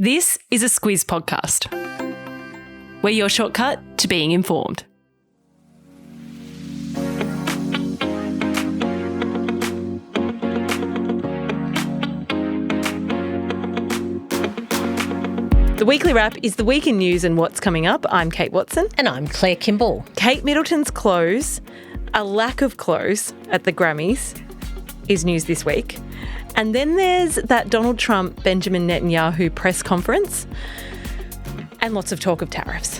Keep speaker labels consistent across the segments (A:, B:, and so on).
A: This is a Squiz podcast. We're your shortcut to being informed. The weekly wrap is the week in news and what's coming up. I'm Kate Watson.
B: And I'm Claire Kimball.
A: Kate Middleton's clothes, a lack of clothes at the Grammys, is news this week. And then there's that Donald Trump, Benjamin Netanyahu press conference and lots of talk of tariffs.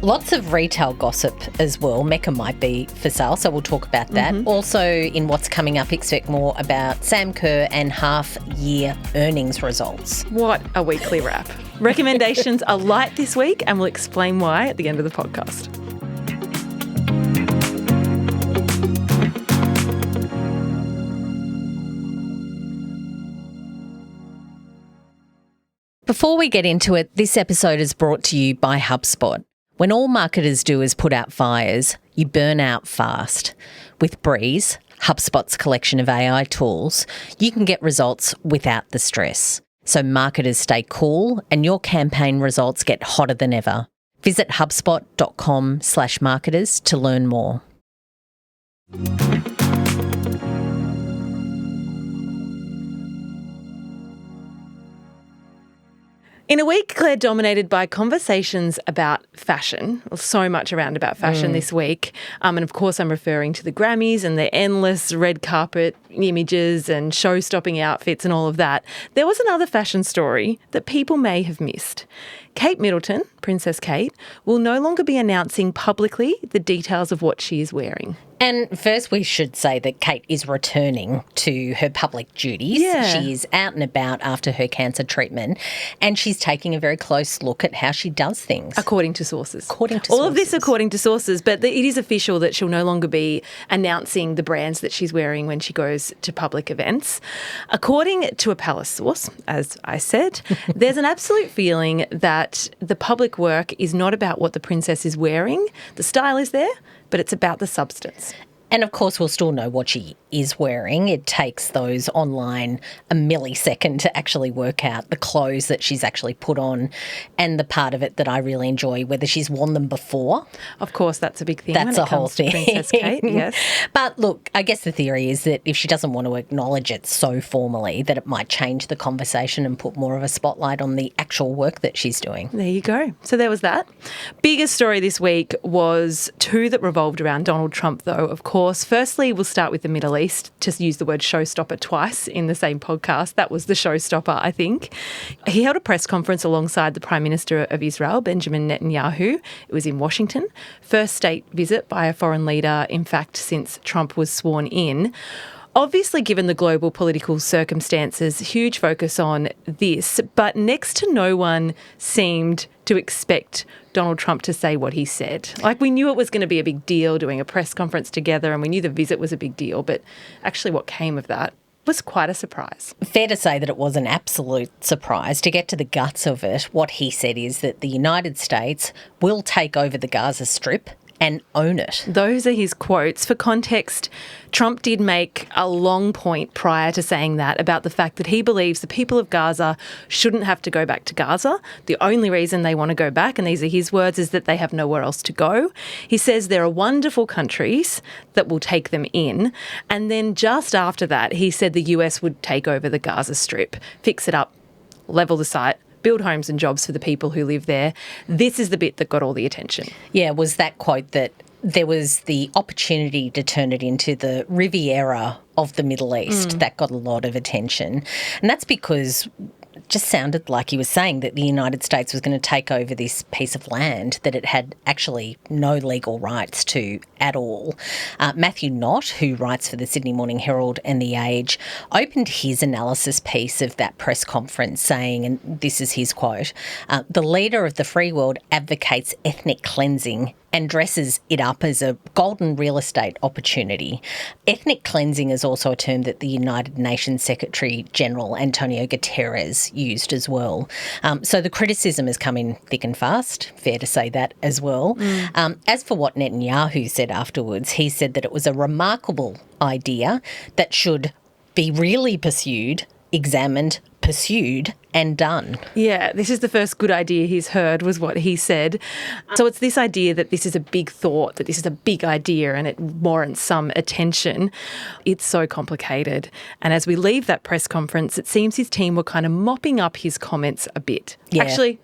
B: Lots of retail gossip as well. Mecca might be for sale, so we'll talk about that. Also, in what's coming up, expect more about Sam Kerr and half-year earnings results.
A: What a weekly wrap. Recommendations are light this week, and we'll explain why at the end of the podcast.
B: Before we get into it, this episode is brought to you by HubSpot. When all marketers do is put out fires, you burn out fast. With Breeze, HubSpot's collection of AI tools, you can get results without the stress. So marketers stay cool and your campaign results get hotter than ever. Visit hubspot.com/marketers to learn more.
A: In a week, Claire, dominated by conversations about fashion, so much around about fashion this week. And of course, I'm referring to the Grammys and the endless red carpet images and show-stopping outfits and all of that. There was another fashion story that people may have missed. Kate Middleton, Princess Kate, will no longer be announcing publicly the details of what she is wearing.
B: And first we should say that Kate is returning to her public duties.
A: Yeah.
B: She is out and about after her cancer treatment and she's taking a very close look at how she does things.
A: According to sources.
B: All
A: of this according to sources, but it is official that she'll no longer be announcing the brands that she's wearing when she goes to public events. According to a palace source, as I said, there's an absolute feeling that the public work is not about what the princess is wearing. The style is there, but it's about the substance.
B: And of course, we'll still know what she is wearing. It takes those online a millisecond to actually work out the clothes that she's actually put on and the part of it that I really enjoy, whether she's worn them before.
A: Of course, that's a big thing.
B: That's
A: when
B: a whole thing.
A: Princess Kate, yes.
B: But look, I guess the theory is that if she doesn't want to acknowledge it so formally, that it might change the conversation and put more of a spotlight on the actual work that she's doing.
A: There you go. So there was that. Biggest story this week was two that revolved around Donald Trump, though, of course. Firstly, we'll start with the Middle East. Just use the word showstopper twice in the same podcast. That was the showstopper, I think. He held a press conference alongside the Prime Minister of Israel, Benjamin Netanyahu. It was in Washington. First state visit by a foreign leader, in fact, since Trump was sworn in. Obviously, given the global political circumstances, huge focus on this, but next to no one seemed to expect Donald Trump to say what he said. Like, we knew it was going to be a big deal doing a press conference together and we knew the visit was a big deal, but actually what came of that was quite a surprise.
B: Fair to say that it was an absolute surprise. To get to the guts of it, what he said is that the United States will take over the Gaza Strip and own it.
A: Those are his quotes. For context, Trump did make a long point prior to saying that about the fact that he believes the people of Gaza shouldn't have to go back to Gaza. The only reason they want to go back, and these are his words, is that they have nowhere else to go. He says there are wonderful countries that will take them in. And then just after that, he said the US would take over the Gaza Strip, fix it up, level the site, build homes and jobs for the people who live there. This is the bit that got all the attention.
B: Yeah, was that quote that there was the opportunity to turn it into the Riviera of the Middle East. That got a lot of attention. And that's because it just sounded like he was saying that the United States was going to take over this piece of land that it had actually no legal rights to at all. Matthew Knott, who writes for the Sydney Morning Herald and The Age, opened his analysis piece of that press conference saying, and this is his quote, "The leader of the free world advocates ethnic cleansing and dresses it up as a golden real estate opportunity. Ethnic cleansing is also a term that the United Nations Secretary General Antonio Guterres used as well. So the criticism has come in thick and fast, fair to say that as well. As for what Netanyahu said afterwards, he said that it was a remarkable idea that should be really pursued examined, pursued and done.
A: Yeah, this is the first good idea he's heard, was what he said. So it's this idea that this is a big thought, that this is a big idea and it warrants some attention. It's so complicated. And as we leave that press conference, it seems his team were kind of mopping up his comments a bit.
B: Yeah.
A: Actually,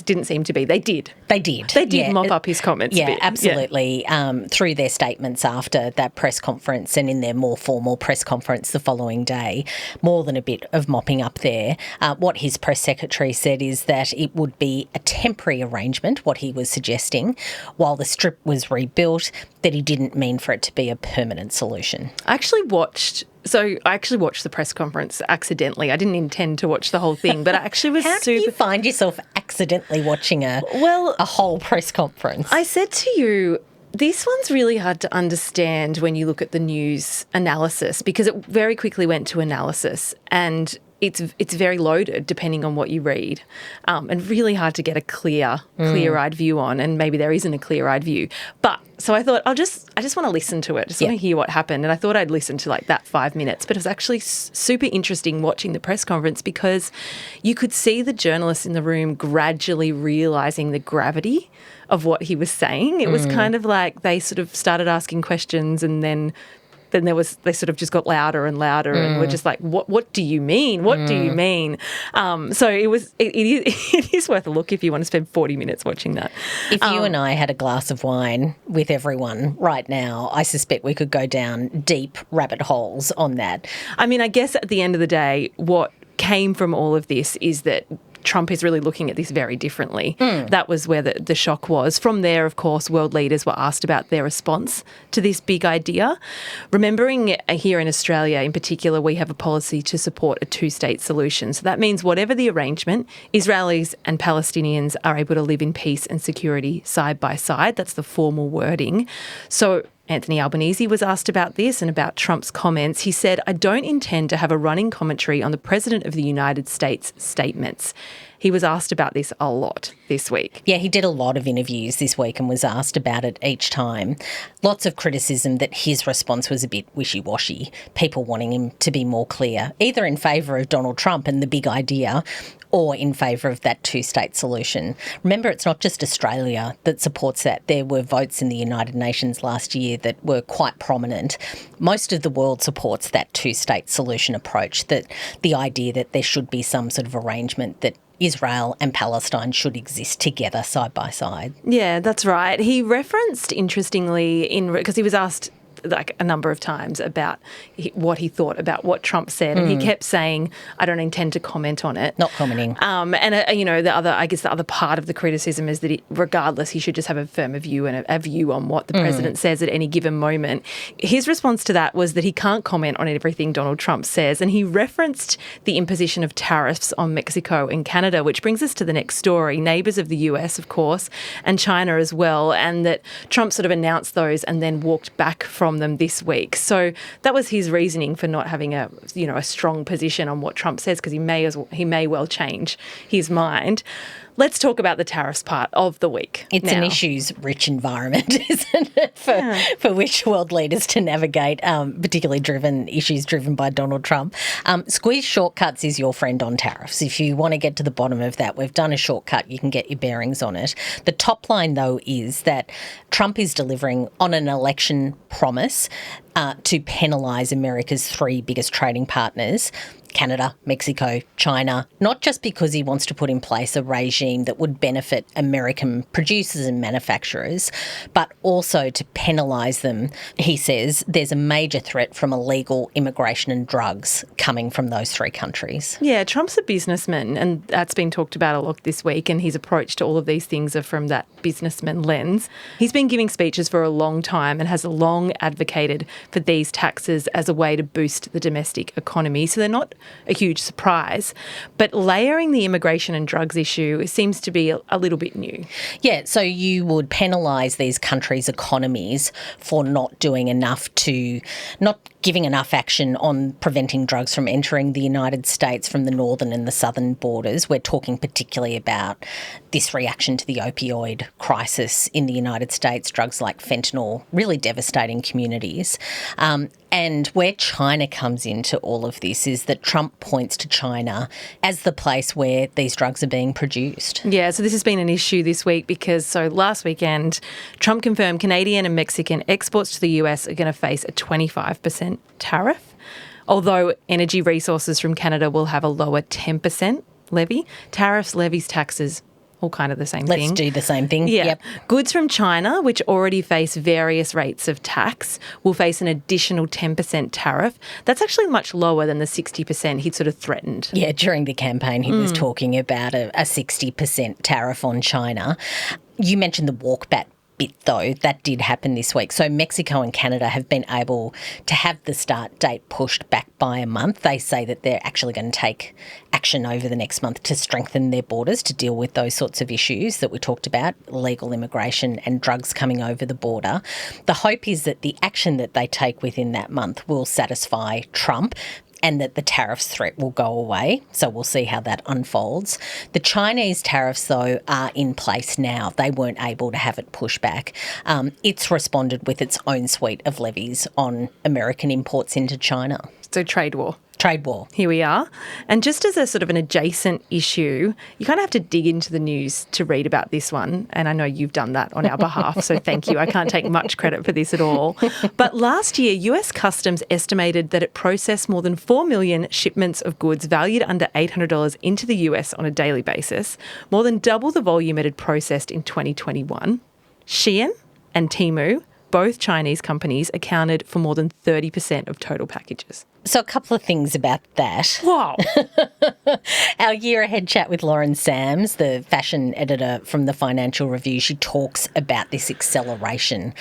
A: didn't seem to be. They did.
B: They did.
A: They did mop up his comments a bit.
B: Absolutely. Through their statements after that press conference and in their more formal press conference the following day, more than a bit of mopping up there. What his press secretary said is that it would be a temporary arrangement, what he was suggesting, while the strip was rebuilt, that he didn't mean for it to be a permanent solution.
A: I actually watched the press conference accidentally. I didn't intend to watch the whole thing, but I actually was
B: How do you find yourself accidentally watching a whole press conference?
A: I said to you, this one's really hard to understand when you look at the news analysis, because it very quickly went to analysis and it's very loaded depending on what you read, and really hard to get a clear-eyed view on, and maybe there isn't a clear-eyed view. But so I thought I just want to listen to it, just want to hear what happened, and I thought I'd listen to like that 5 minutes. But it was actually super interesting watching the press conference, because you could see the journalists in the room gradually realising the gravity of what he was saying. It was kind of like they sort of started asking questions, and then they sort of just got louder and louder and were just like, what do you mean? What do you mean? So it is worth a look if you want to spend 40 minutes watching that.
B: If you and I had a glass of wine with everyone right now, I suspect we could go down deep rabbit holes on that.
A: I mean, I guess at the end of the day, what came from all of this is that Trump is really looking at this very differently. That was where the shock was. From there, of course, world leaders were asked about their response to this big idea. Remembering here in Australia in particular, we have a policy to support a two-state solution. So that means whatever the arrangement, Israelis and Palestinians are able to live in peace and security side by side. That's the formal wording. So Anthony Albanese was asked about this and about Trump's comments. He said, "I don't intend to have a running commentary on the President of the United States' statements." He was asked about this a lot this week.
B: Yeah, he did a lot of interviews this week and was asked about it each time. Lots of criticism that his response was a bit wishy-washy, people wanting him to be more clear, either in favour of Donald Trump and the big idea or in favour of that two-state solution. Remember, it's not just Australia that supports that. There were votes in the United Nations last year that were quite prominent. Most of the world supports that two-state solution approach, that the idea that there should be some sort of arrangement that Israel and Palestine should exist together side by side.
A: Yeah, that's right. He referenced, interestingly, because he was asked like a number of times about what he thought about what Trump said, and he kept saying, "I don't intend to comment on it."
B: Not commenting.
A: The other part of the criticism is that regardless, he should just have a firmer view and a view on what the president says at any given moment. His response to that was that he can't comment on everything Donald Trump says, and he referenced the imposition of tariffs on Mexico and Canada, which brings us to the next story, neighbours of the US, of course, and China as well, and that Trump sort of announced those and then walked back from them this week. So that was his reasoning for not having a strong position on what Trump says, because he may well change his mind. Let's talk about the tariffs part of the week.
B: It's an issues-rich environment, isn't it, for which world leaders to navigate, particularly issues driven by Donald Trump. Squeeze Shortcuts is your friend on tariffs. If you want to get to the bottom of that, we've done a shortcut. You can get your bearings on it. The top line, though, is that Trump is delivering on an election promise to penalise America's three biggest trading partners, Canada, Mexico, China, not just because he wants to put in place a regime that would benefit American producers and manufacturers, but also to penalise them. He says there's a major threat from illegal immigration and drugs coming from those three countries. Yeah,
A: Trump's a businessman, and that's been talked about a lot this week, and his approach to all of these things are from that businessman lens. He's been giving speeches for a long time and has long advocated for these taxes as a way to boost the domestic economy, so they're not a huge surprise. But layering the immigration and drugs issue seems to be a little bit new.
B: Yeah, so you would penalise these countries' economies for not doing enough to not giving enough action on preventing drugs from entering the United States from the northern and the southern borders. We're talking particularly about this reaction to the opioid crisis in the United States, drugs like fentanyl, really devastating communities. And where China comes into all of this is that Trump points to China as the place where these drugs are being produced.
A: Yeah, so this has been an issue this week because last weekend, Trump confirmed Canadian and Mexican exports to the US are going to face a 25% tariff, although energy resources from Canada will have a lower 10% levy. Tariffs, levies, taxes, all kind of the same thing.
B: Let's do the same thing.
A: Yeah.
B: Yep.
A: Goods from China, which already face various rates of tax, will face an additional 10% tariff. That's actually much lower than the 60% he'd sort of threatened.
B: Yeah, during the campaign, he was talking about a 60% tariff on China. You mentioned the walkback bit, though. That did happen this week. So Mexico and Canada have been able to have the start date pushed back by a month. They say that they're actually going to take action over the next month to strengthen their borders to deal with those sorts of issues that we talked about, illegal immigration and drugs coming over the border. The hope is that the action that they take within that month will satisfy Trump and that the tariffs threat will go away. So we'll see how that unfolds. The Chinese tariffs, though, are in place now. They weren't able to have it pushed back. It's responded with its own suite of levies on American imports into China.
A: So trade war.
B: Trade war.
A: Here we are. And just as a sort of an adjacent issue, you kind of have to dig into the news to read about this one. And I know you've done that on our behalf, so thank you. I can't take much credit for this at all. But last year, US Customs estimated that it processed more than 4 million shipments of goods valued under $800 into the US on a daily basis, more than double the volume it had processed in 2021. Shein and Temu, both Chinese companies, accounted for more than 30% of total packages.
B: So a couple of things about that.
A: Wow.
B: Our year ahead chat with Lauren Sams, the fashion editor from the Financial Review, she talks about this acceleration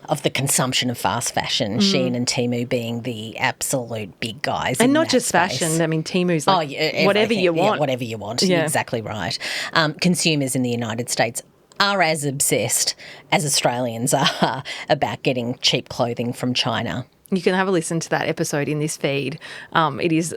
B: of the consumption of fast fashion, Shein and Temu being the absolute big guys.
A: And not just
B: space.
A: fashion. I mean, Temu's like whatever you want.
B: Yeah, whatever you want.
A: Yeah.
B: You're exactly right. Consumers in the United States are as obsessed as Australians are about getting cheap clothing from China.
A: You can have a listen to that episode in this feed. It is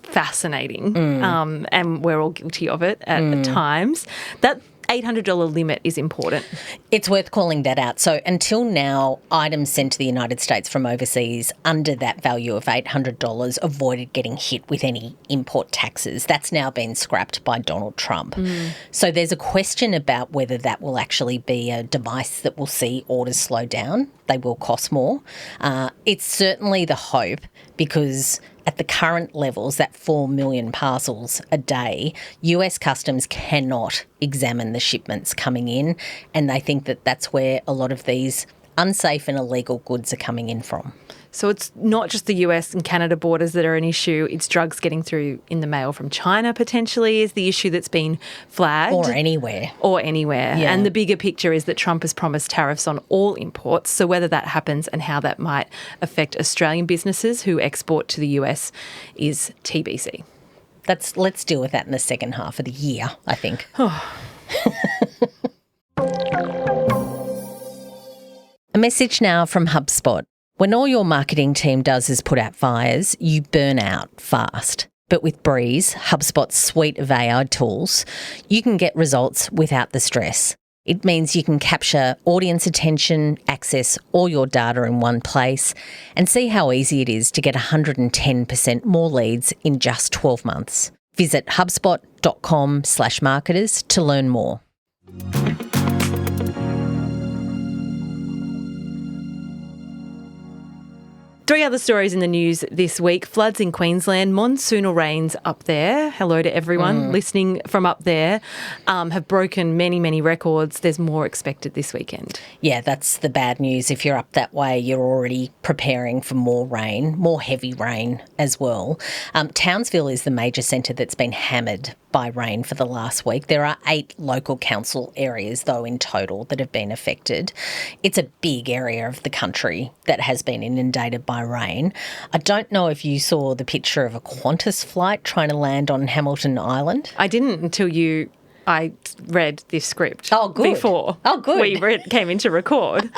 A: fascinating, and we're all guilty of it at times. That $800 limit is important.
B: It's worth calling that out. So until now, items sent to the United States from overseas under that value of $800 avoided getting hit with any import taxes. That's now been scrapped by Donald Trump. So there's a question about whether that will actually be a device that will see orders slow down. They will cost more. It's certainly the hope because at the current levels, that 4 million parcels a day, US Customs cannot examine the shipments coming in, and they think that that's where a lot of these unsafe and illegal goods are coming in from.
A: So it's not just the US and Canada borders that are an issue. It's drugs getting through in the mail from China potentially is the issue that's been flagged.
B: Or anywhere.
A: Yeah. And the bigger picture is that Trump has promised tariffs on all imports. So whether that happens and how that might affect Australian businesses who export to the US is TBC.
B: Let's deal with that in the second half of the year, I think. A message now from HubSpot. When all your marketing team does is put out fires, you burn out fast. But with Breeze, HubSpot's suite of AI tools, you can get results without the stress. It means you can capture audience attention, access all your data in one place, and see how easy it is to get 110% more leads in just 12 months. Visit hubspot.com/marketers to learn more.
A: Three other stories in the news this week. Floods in Queensland, monsoonal rains up there. Hello to everyone listening from up there. Have broken many, many records. There's more expected this weekend.
B: Yeah, that's the bad news. If you're up that way, you're already preparing for more rain, more heavy rain as well. Townsville is the major centre that's been hammered by rain for the last week. There are 8 local council areas, though, in total that have been affected. It's a big area of the country that has been inundated by rain. I don't know if you saw the picture of a Qantas flight trying to land on Hamilton Island.
A: I didn't until I read this script.
B: Oh, good.
A: Before we came in to record,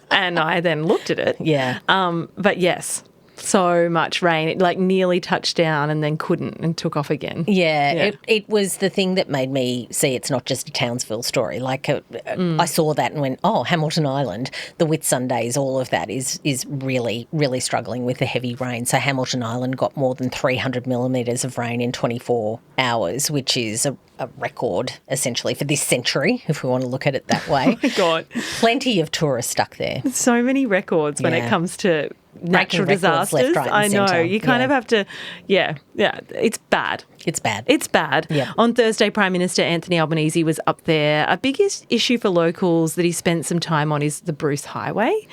A: and I then looked at it.
B: Yeah.
A: But yes, So much rain. It like nearly touched down and then couldn't and took off again.
B: Yeah. It was the thing that made me see it's not just a Townsville story. Like I saw that and went, oh, Hamilton Island, the Whitsundays, all of that is really, really struggling with the heavy rain. So Hamilton Island got more than 300 millimetres of rain in 24 hours, which is a record essentially for this century, if we want to look at it that way.
A: Oh my God.
B: Plenty of tourists stuck there.
A: So many records when it comes to natural disasters.
B: Left, right,
A: I know.
B: centre.
A: You kind of have to, it's bad.
B: It's bad.
A: It's bad.
B: Yeah.
A: On Thursday, Prime Minister Anthony Albanese was up there. A big issue for locals that he spent some time on is the Bruce Highway.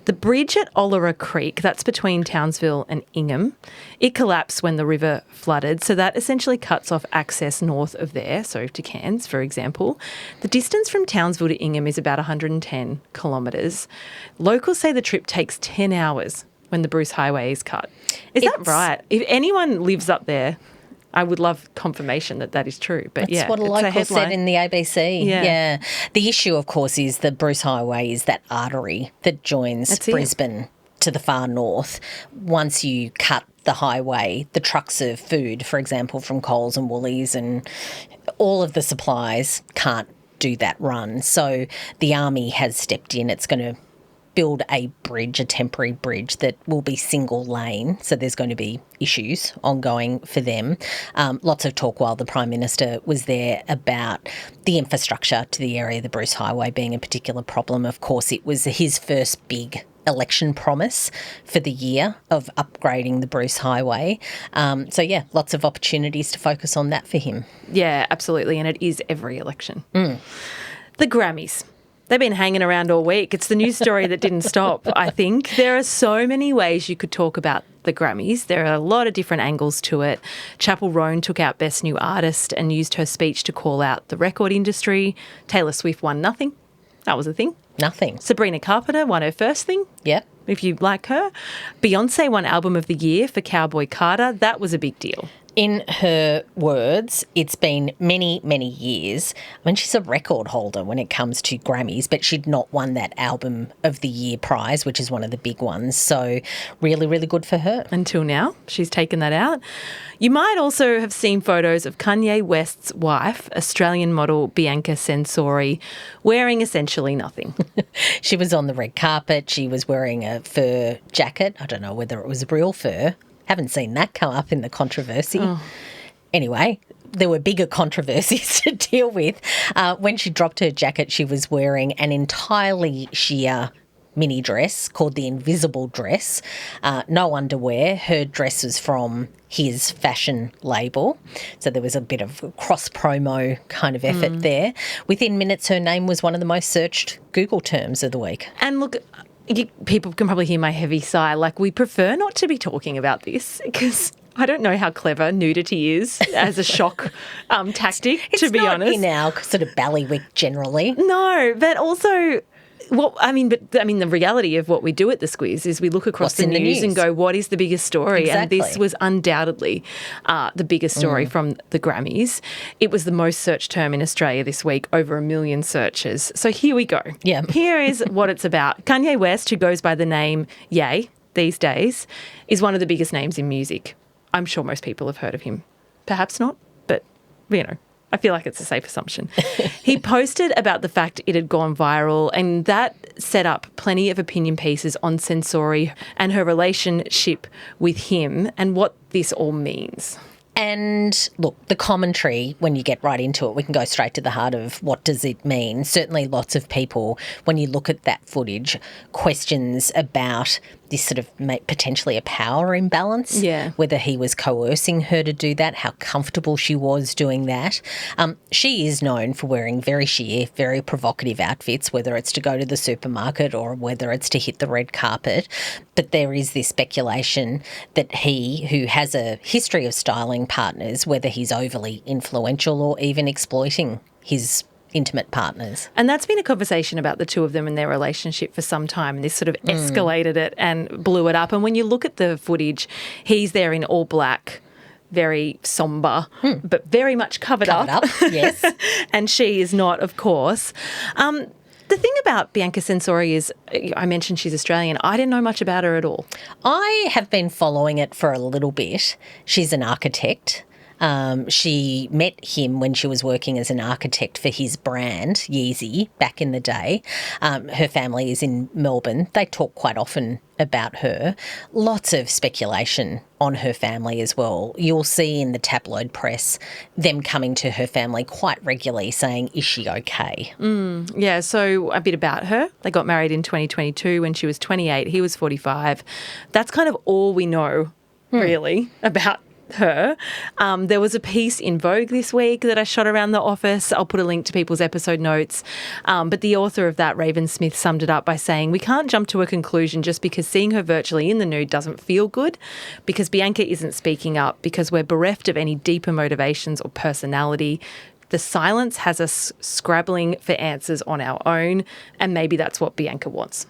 A: The bridge at Olera Creek, that's between Townsville and Ingham, it collapsed when the river flooded, so that essentially cuts off access north of there, so to Cairns, for example. The distance from Townsville to Ingham is about 110 kilometres. Locals say the trip takes 10 hours when the Bruce Highway is cut. Is that right? If anyone lives up there, I would love confirmation that that is true. But
B: That's what a local said in the ABC. Yeah. The issue, of course, is the Bruce Highway is that artery that joins Brisbane to the far north. Once you cut the highway, the trucks of food, for example, from Coles and Woolies and all of the supplies can't do that run. So the Army has stepped in. It's going to build a bridge, a temporary bridge that will be single lane. So there's going to be issues ongoing for them. Lots of talk while the Prime Minister was there about the infrastructure to the area, the Bruce Highway being a particular problem. Of course, it was his first big election promise for the year of upgrading the Bruce Highway. Lots of opportunities to focus on that for him.
A: Yeah, absolutely. And it is every election. The Grammys. They've been hanging around all week. It's the news story that didn't stop, I think. There are so many ways you could talk about the Grammys. There are a lot of different angles to it. Chappell Roan took out Best New Artist and used her speech to call out the record industry. Taylor Swift won nothing. That was a thing.
B: Nothing.
A: Sabrina Carpenter won her first thing.
B: Yep.
A: If you like her. Beyonce won Album of the Year for Cowboy Carter. That was a big deal.
B: In her words, it's been many, many years. I mean, she's a record holder when it comes to Grammys, but she'd not won that Album of the Year prize, which is one of the big ones. So really, really good for her.
A: Until now, she's taken that out. You might also have seen photos of Kanye West's wife, Australian model Bianca Censori, wearing essentially nothing.
B: She was on the red carpet. She was wearing a fur jacket. I don't know whether it was real fur. Haven't seen that come up in the controversy. Anyway, there were bigger controversies to deal with. When she dropped her jacket, she was wearing an entirely sheer mini dress called the Invisible Dress. No underwear. Her dress was from his fashion label. So there was a bit of cross-promo kind of effort there. Within minutes, her name was one of the most searched Google terms of the week.
A: And look, people can probably hear my heavy sigh. Like, we prefer not to be talking about this because I don't know how clever nudity is as a shock tactic, to be honest.
B: It's not in our sort of ballywick generally.
A: No, but also... the reality of what we do at the Squiz is we look across the news and go, what is the biggest story?
B: Exactly.
A: And this was undoubtedly the biggest story from the Grammys. It was the most searched term in Australia this week, over 1 million searches. So here we go.
B: Yeah.
A: Here is what it's about. Kanye West, who goes by the name Ye these days, is one of the biggest names in music. I'm sure most people have heard of him. Perhaps not, but, I feel like it's a safe assumption. He posted about the fact it had gone viral, and that set up plenty of opinion pieces on Censori and her relationship with him and what this all means.
B: And look, the commentary, when you get right into it, we can go straight to the heart of what does it mean. Certainly lots of people, when you look at that footage, questions about this sort of potentially a power imbalance, whether he was coercing her to do that, how comfortable she was doing that. She is known for wearing very sheer, very provocative outfits, whether it's to go to the supermarket or whether it's to hit the red carpet. But there is this speculation that he, who has a history of styling partners, whether he's overly influential or even exploiting his intimate partners.
A: And that's been a conversation about the two of them and their relationship for some time, and this sort of escalated it and blew it up. And when you look at the footage, he's there in all black, very sombre, but very much covered up.
B: Yes.
A: And she is not, of course. The thing about Bianca Censori is, I mentioned she's Australian. I didn't know much about her at all.
B: I have been following it for a little bit. She's an architect. She met him when she was working as an architect for his brand, Yeezy, back in the day. Her family is in Melbourne. They talk quite often about her. Lots of speculation on her family as well. You'll see in the tabloid press them coming to her family quite regularly saying, is she okay?
A: Yeah, so a bit about her. They got married in 2022 when she was 28. He was 45. That's kind of all we know, really, about her. There was a piece in Vogue this week that I shot around the office. I'll put a link to people's episode notes. But the author of that, Raven Smith, summed it up by saying, we can't jump to a conclusion just because seeing her virtually in the nude doesn't feel good, because Bianca isn't speaking up, because we're bereft of any deeper motivations or personality. The silence has us scrabbling for answers on our own, and maybe that's what Bianca wants.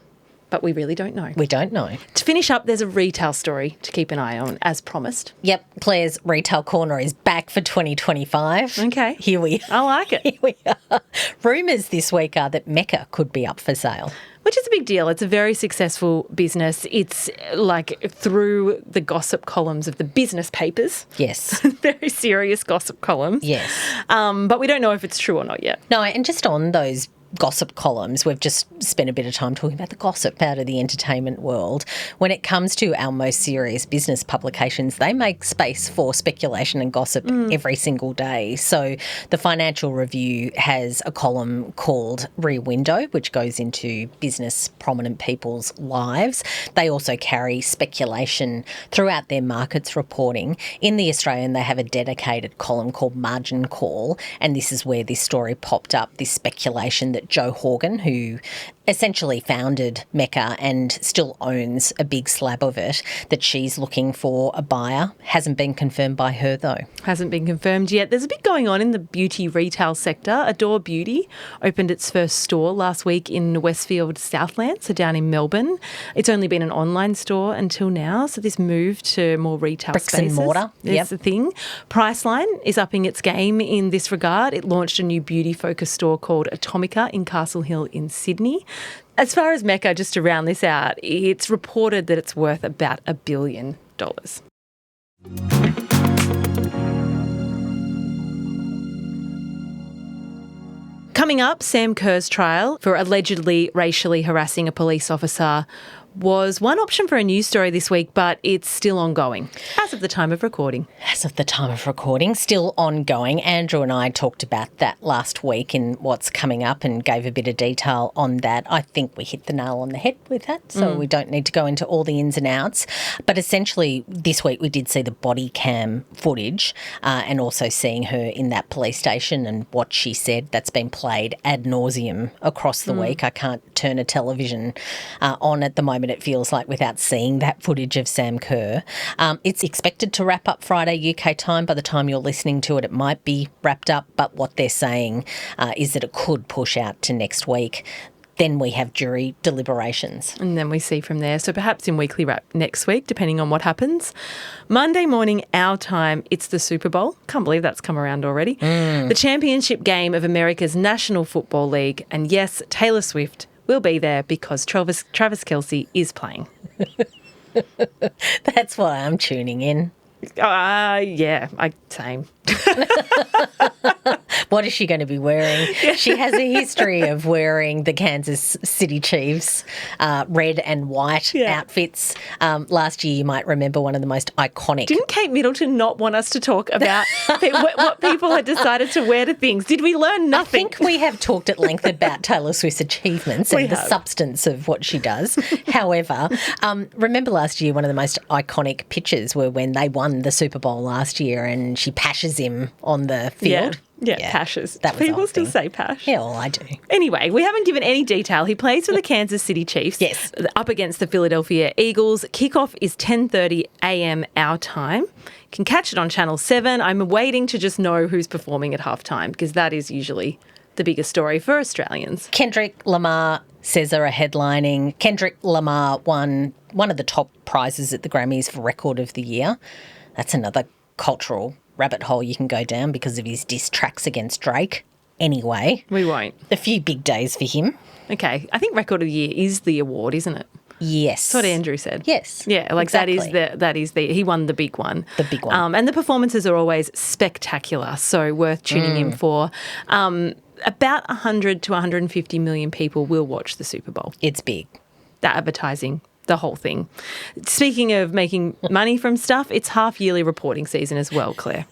A: But we really don't know.
B: We don't know.
A: To finish up, there's a retail story to keep an eye on, as promised.
B: Yep, Claire's Retail Corner is back for 2025.
A: Okay.
B: Here we are.
A: I like it.
B: Here we are. Rumours this week are that Mecca could be up for sale.
A: Which is a big deal. It's a very successful business. It's like through the gossip columns of the business papers.
B: Yes.
A: Very serious gossip columns.
B: Yes.
A: But we don't know if it's true or not yet.
B: No, and just on those gossip columns, we've just spent a bit of time talking about the gossip out of the entertainment world. When it comes to our most serious business publications, they make space for speculation and gossip every single day. So the Financial Review has a column called Rear Window, which goes into business prominent people's lives. They also carry speculation throughout their markets reporting. In The Australian, they have a dedicated column called Margin Call, and this is where this story popped up, this speculation that Joe Horgan, who essentially founded Mecca and still owns a big slab of it, that she's looking for a buyer. Hasn't been confirmed by her, though.
A: Hasn't been confirmed yet. There's a bit going on in the beauty retail sector. Adore Beauty opened its first store last week in Westfield, Southland, so down in Melbourne. It's only been an online store until now, so this move to more retail
B: Bricks
A: spaces
B: and mortar.
A: is the thing. Priceline is upping its game in this regard. It launched a new beauty-focused store called Atomica in Castle Hill in Sydney. As far as Mecca, just to round this out, it's reported that it's worth about $1 billion. Coming up, Sam Kerr's trial for allegedly racially harassing a police officer was one option for a news story this week, but it's still ongoing as of the time of recording.
B: As of the time of recording, still ongoing. Andrew and I talked about that last week in What's Coming Up and gave a bit of detail on that. I think we hit the nail on the head with that, so we don't need to go into all the ins and outs. But essentially, this week we did see the body cam footage and also seeing her in that police station and what she said. That's been played ad nauseum across the week. I can't turn a television on at the moment, it feels like, without seeing that footage of Sam Kerr. It's expected to wrap up Friday UK time. By the time you're listening to it, it might be wrapped up, but what they're saying is that it could push out to next week. Then we have jury deliberations. And
A: then we see from there. So perhaps in Weekly Wrap next week, depending on what happens. Monday morning, our time, it's the Super Bowl. Can't believe that's come around already. The championship game of America's National Football League. And yes, Taylor Swift will be there because Travis Kelce is playing.
B: That's why I'm tuning in.
A: Yeah, same.
B: What is she going to be wearing? She has a history of wearing the Kansas City Chiefs red and white outfits. Last year, you might remember one of the most iconic.
A: Didn't Kate Middleton not want us to talk about what people had decided to wear to things? Did we learn nothing?
B: I think we have talked at length about Taylor Swift's achievements and the substance of what she does. However, remember last year, one of the most iconic pictures were when they won the Super Bowl last year and she pashes him on the field.
A: Yeah, pashes.
B: That was
A: people still say pash.
B: Yeah, well, I do.
A: Anyway, we haven't given any detail. He plays for the Kansas City Chiefs.
B: Yes.
A: Up against the Philadelphia Eagles. Kickoff is 10:30 a.m. our time. You can catch it on Channel 7. I'm waiting to just know who's performing at halftime because that is usually the biggest story for Australians.
B: Kendrick Lamar, SZA are headlining. Kendrick Lamar won one of the top prizes at the Grammys for Record of the Year. That's another cultural rabbit hole you can go down because of his diss tracks against Drake. anyway.
A: We won't.
B: A few big days for him.
A: Okay. I think Record of the Year is the award, isn't it?
B: Yes.
A: That's what Andrew said.
B: Yes.
A: Yeah, like
B: exactly.
A: that is the he won the big one.
B: The big one.
A: And the performances are always spectacular, so worth tuning in for. About 100 to 150 million people will watch the Super Bowl.
B: It's big.
A: The advertising, the whole thing. Speaking of making money from stuff, it's half-yearly reporting season as well, Claire.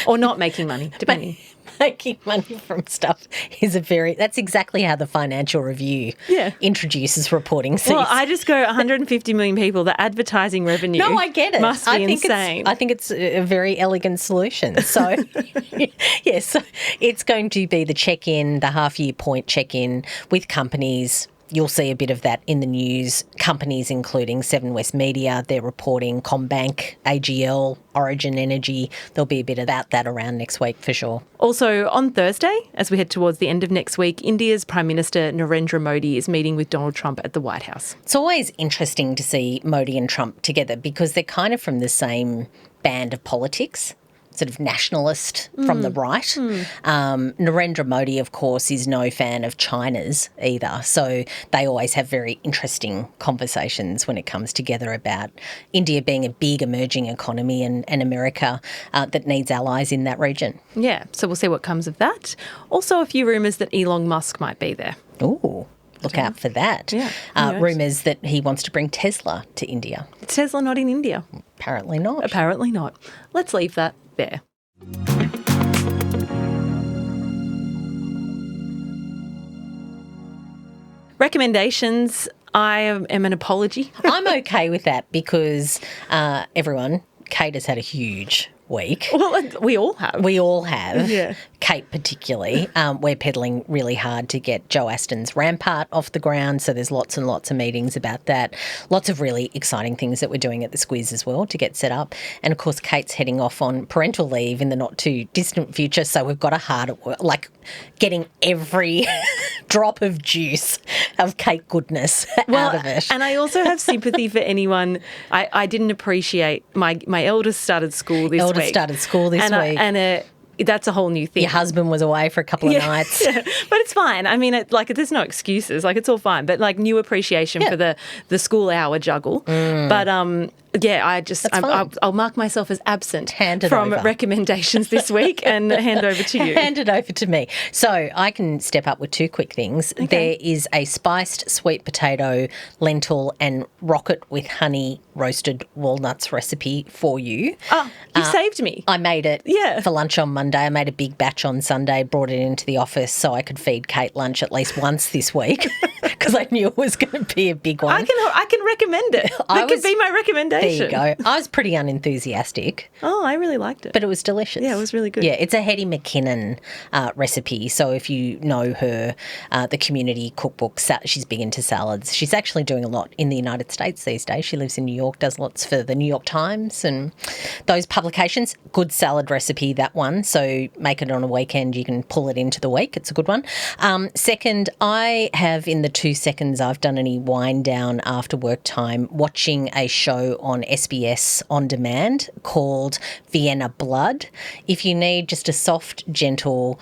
A: Or not making money, depending.
B: Making money from stuff is that's exactly how the Financial Review introduces reporting season.
A: Well, I just go 150 million people, the advertising revenue.
B: No, I get it.
A: Must be insane.
B: I think it's a very elegant solution. So, yes, it's going to be the check-in, the half-year point check-in with companies. You'll see a bit of that in the news. Companies including Seven West Media, they're reporting Combank, AGL, Origin Energy. There'll be a bit about that around next week for sure.
A: Also on Thursday, as we head towards the end of next week, India's Prime Minister Narendra Modi is meeting with Donald Trump at the White House.
B: It's always interesting to see Modi and Trump together because they're kind of from the same band of politics. Sort of nationalist from the right. Narendra Modi, of course, is no fan of China's either. So they always have very interesting conversations when it comes together about India being a big emerging economy and America that needs allies in that region.
A: Yeah, so we'll see what comes of that. Also a few rumours that Elon Musk might be there.
B: Ooh. Look out for that.
A: Yeah,
B: rumours that he wants to bring Tesla to India.
A: Is Tesla not in India?
B: Apparently not.
A: Apparently not. Let's leave that there. Recommendations. I am an apology.
B: I'm okay with that because Kate has had a huge week.
A: Well, we all have.
B: We all have.
A: Yeah.
B: Kate particularly. We're peddling really hard to get Joe Aston's Rampart off the ground, so there's lots and lots of meetings about that. Lots of really exciting things that we're doing at the Squiz as well to get set up. And, of course, Kate's heading off on parental leave in the not-too-distant future, so we've got a hard at work, like getting every drop of juice of Kate goodness out of it.
A: And I also have sympathy for anyone. I didn't appreciate my eldest started school this week.
B: week.
A: And that's a whole new thing.
B: Your husband was away for a couple of nights.
A: Yeah. But it's fine. I mean, there's no excuses. It's all fine. But, new appreciation for the school hour juggle. But, I'll mark myself as absent from recommendations this week and hand over to you.
B: Hand it over to me. So I can step up with two quick things. Okay. There is a spiced sweet potato, lentil and rocket with honey roasted walnuts recipe for you.
A: Oh, you saved me.
B: I made it for lunch on Monday. I made a big batch on Sunday, brought it into the office so I could feed Kate lunch at least once this week because I knew it was going to be a big one.
A: I can recommend it. That could be my recommendation.
B: There you go. I was pretty unenthusiastic.
A: Oh, I really liked it.
B: But it was delicious.
A: Yeah, it was really good.
B: Yeah, it's a Hetty McKinnon recipe. So if you know her, the community cookbook, she's big into salads. She's actually doing a lot in the United States these days. She lives in New York, does lots for the New York Times and those publications. Good salad recipe, that one. So make it on a weekend. You can pull it into the week. It's a good one. Second, I have in the 2 seconds I've done any wind down after work time watching a show on SBS On Demand called Vienna Blood. If you need just a soft, gentle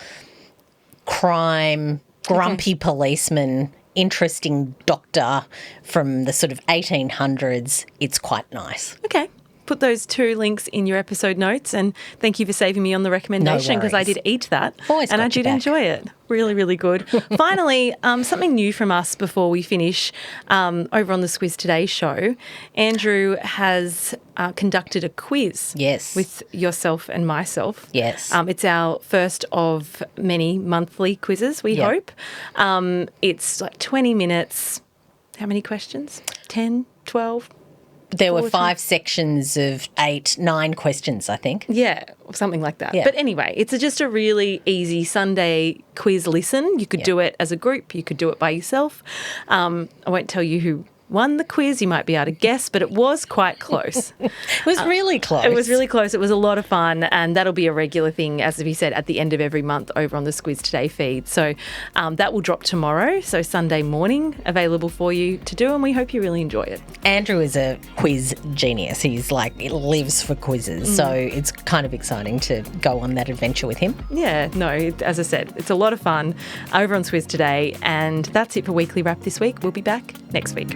B: crime, grumpy policeman, interesting doctor from the sort of 1800s, it's quite nice.
A: Okay. Put those 2 links in your episode notes, and thank you for saving me on the recommendation because I did eat that and I did enjoy it. Really, really good. Finally, something new from us before we finish over on the Squiz Today show. Andrew has conducted a quiz with yourself and myself.
B: Yes.
A: It's our first of many monthly quizzes, we hope. It's 20 minutes. How many questions? 10, 12?
B: There were 5 sections of 8, 9 questions, I think.
A: Yeah, something like that.
B: Yeah.
A: But anyway, it's just a really easy Sunday quiz listen. You could do it as a group. You could do it by yourself. I won't tell you who won the quiz. You might be able to guess, but it was quite close.
B: It was really close.
A: It was really close. It was a lot of fun, and that'll be a regular thing, as we said, at the end of every month over on the Squiz Today feed. So that will drop tomorrow, so Sunday morning, available for you to do, and we hope you really enjoy it.
B: Andrew is a quiz genius. He's like, he lives for quizzes, so it's kind of exciting to go on that adventure with him.
A: Yeah, no, as I said, it's a lot of fun over on Squiz Today, and that's it for Weekly Wrap this week. We'll be back next week.